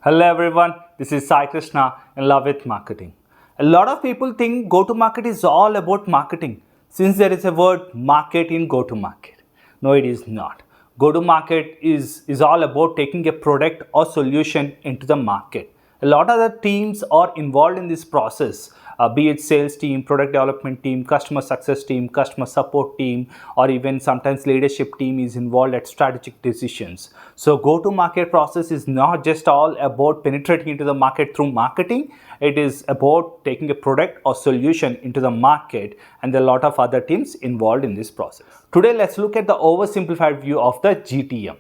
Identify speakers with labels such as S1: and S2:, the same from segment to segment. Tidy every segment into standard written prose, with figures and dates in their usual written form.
S1: Hello everyone, this is Sai Krishna in Love with Marketing. A lot of people think go to market is all about marketing since there is a word market in go to market. No, it is not. Go to market is all about taking a product or solution into the market. A lot of the teams are involved in this process, be it sales team, product development team, customer success team, customer support team, or even sometimes leadership team is involved at strategic decisions. So go to market process is not just all about penetrating into the market through marketing. It is about taking a product or solution into the market, and there are a lot of other teams involved in this process. Today let's look at the oversimplified view of the GTM.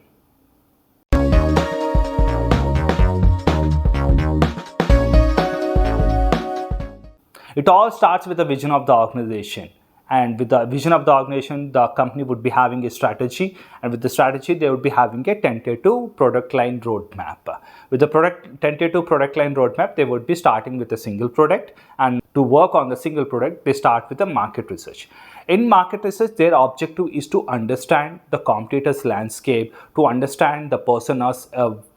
S1: It all starts with the vision of the organization. And with the vision of the organization, the company would be having a strategy. And with the strategy, they would be having a tentative product line roadmap. With the tentative product line roadmap, they would be starting with a single product. And to work on the single product, they start with the market research. In market research, their objective is to understand the competitors' landscape, to understand the personas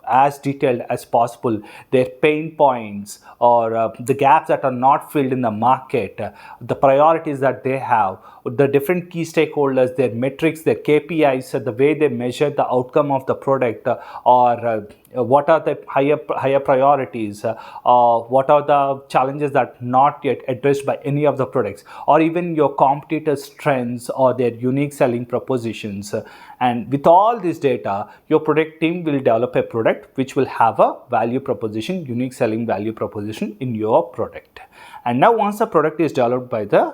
S1: as detailed as possible, their pain points or the gaps that are not filled in the market, the priorities that they have, the different key stakeholders, their metrics, their KPIs, the way they measure the outcome of the product, or what are the higher priorities, what are the challenges that not yet addressed by any of the products, or even your competitors' strengths or their unique selling propositions. And with all this data, your product team will develop a product which will have a value proposition, unique selling value proposition in your product. And now once the product is developed by the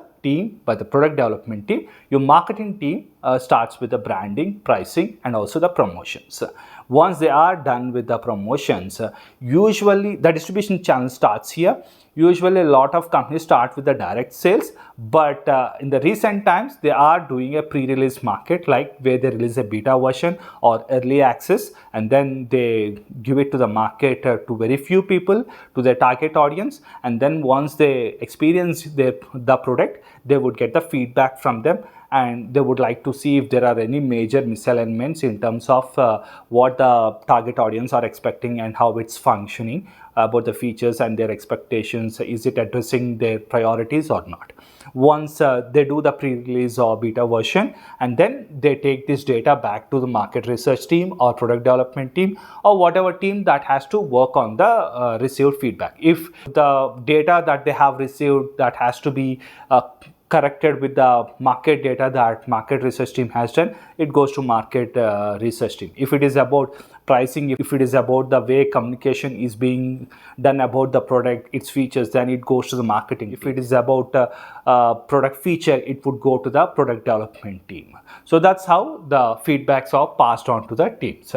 S1: product development team, your marketing team starts with the branding, pricing, and also the promotions. Once they are done with the promotions, usually the distribution channel starts here. Usually a lot of companies start with the direct sales, but in the recent times they are doing a pre-release market, like where they release a beta version or early access, and then they give it to the market to very few people, to their target audience, and then once they experience the product, they would get the feedback from them, and they would like to see if there are any major misalignments in terms of what the target audience are expecting and how it's functioning, about the features and their expectations. Is it addressing their priorities or not? Once they do the pre-release or beta version, and then they take this data back to the market research team or product development team or whatever team that has to work on the received feedback. If the data that they have received that has to be corrected with the market data that market research team has done, it goes to market research team. If it is about pricing, if it is about the way communication is being done about the product, its features, then it goes to the marketing. If it is about product feature, it would go to the product development team. So that's how the feedbacks are passed on to the teams.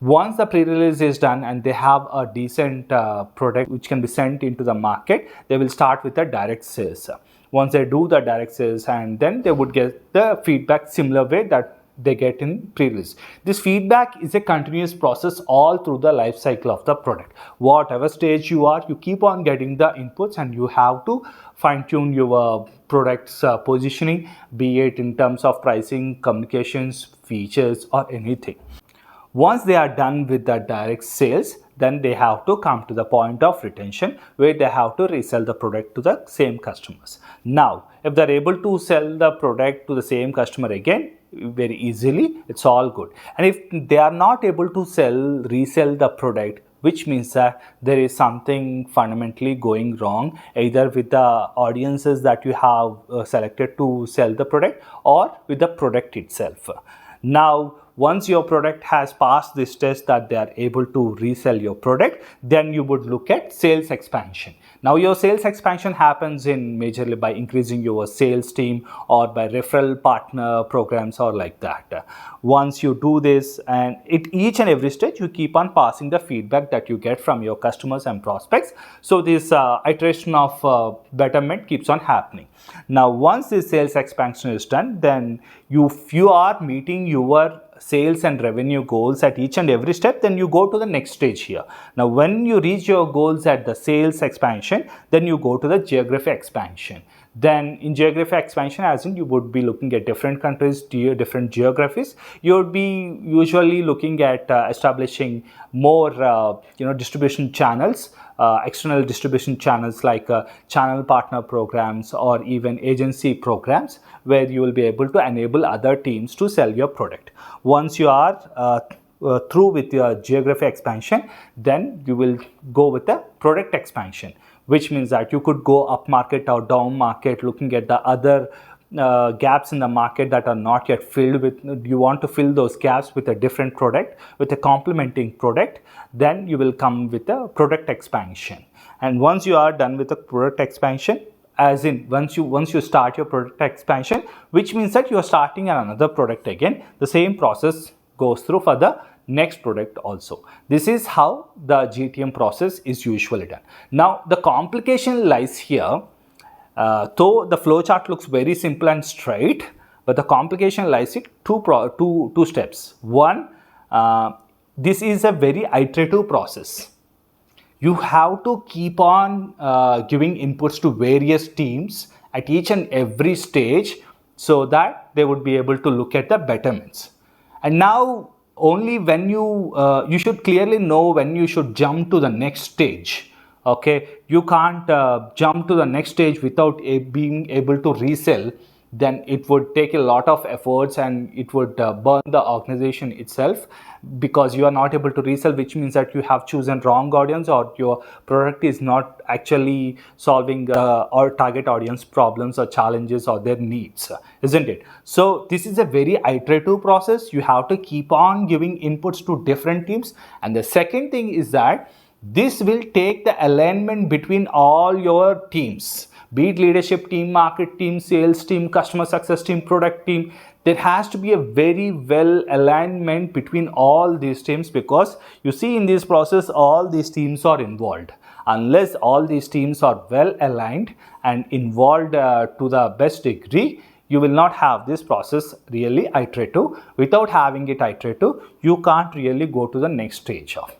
S1: Once the pre-release is done and they have a decent product which can be sent into the market, they will start with the direct sales. Once they do the direct sales, and then they would get the feedback similar way that they get in pre-release. This feedback is a continuous process all through the life cycle of the product. Whatever stage you are, you keep on getting the inputs, and you have to fine-tune your product's positioning, be it in terms of pricing, communications, features, or anything. Once they are done with the direct sales, then they have to come to the point of retention, where they have to resell the product to the same customers. Now, if they're able to sell the product to the same customer again very easily, it's all good. And if they are not able to resell the product, which means that there is something fundamentally going wrong, either with the audiences that you have selected to sell the product or with the product itself. Now, once your product has passed this test that they are able to resell your product, then you would look at sales expansion. Now, your sales expansion happens in majorly by increasing your sales team or by referral partner programs or like that. Once you do this, and at each and every stage, you keep on passing the feedback that you get from your customers and prospects. So this iteration of betterment keeps on happening. Now, once this sales expansion is done, then if you are meeting your sales and revenue goals at each and every step, then you go to the next stage here. Now, when you reach your goals at the sales expansion, then you go to the geography expansion. Then in geography expansion, as in you would be looking at different countries, different geographies. You would be usually looking at establishing more distribution channels, external distribution channels like channel partner programs or even agency programs, where you will be able to enable other teams to sell your product. Once you are through with your geography expansion, then you will go with the product expansion, which means that you could go up market or down market, looking at the other gaps in the market that are not yet filled with. You want to fill those gaps with a different product, with a complementing product. Then you will come with a product expansion. And once you are done with the product expansion, as in once you start your product expansion, which means that you are starting another product again, the same process goes through for the next product also. This is how the GTM process is usually done. Now the complication lies here. Though the flowchart looks very simple and straight, but the complication lies in two steps. One, this is a very iterative process. You have to keep on giving inputs to various teams at each and every stage, so that they would be able to look at the betterments. And now only when you should clearly know when you should jump to the next stage. Okay, you can't jump to the next stage without being able to resell. Then it would take a lot of efforts and it would burn the organization itself, because you are not able to resell, which means that you have chosen wrong audience, or your product is not actually solving our target audience problems or challenges or their needs, isn't it? So this is a very iterative process. You have to keep on giving inputs to different teams. And the second thing is that this will take the alignment between all your teams, be it leadership team, market team, sales team, customer success team, product team. There has to be a very well alignment between all these teams, because you see in this process all these teams are involved. Unless all these teams are well aligned and involved to the best degree, you will not have this process really iterative. Without having it iterative, you can't really go to the next stage of.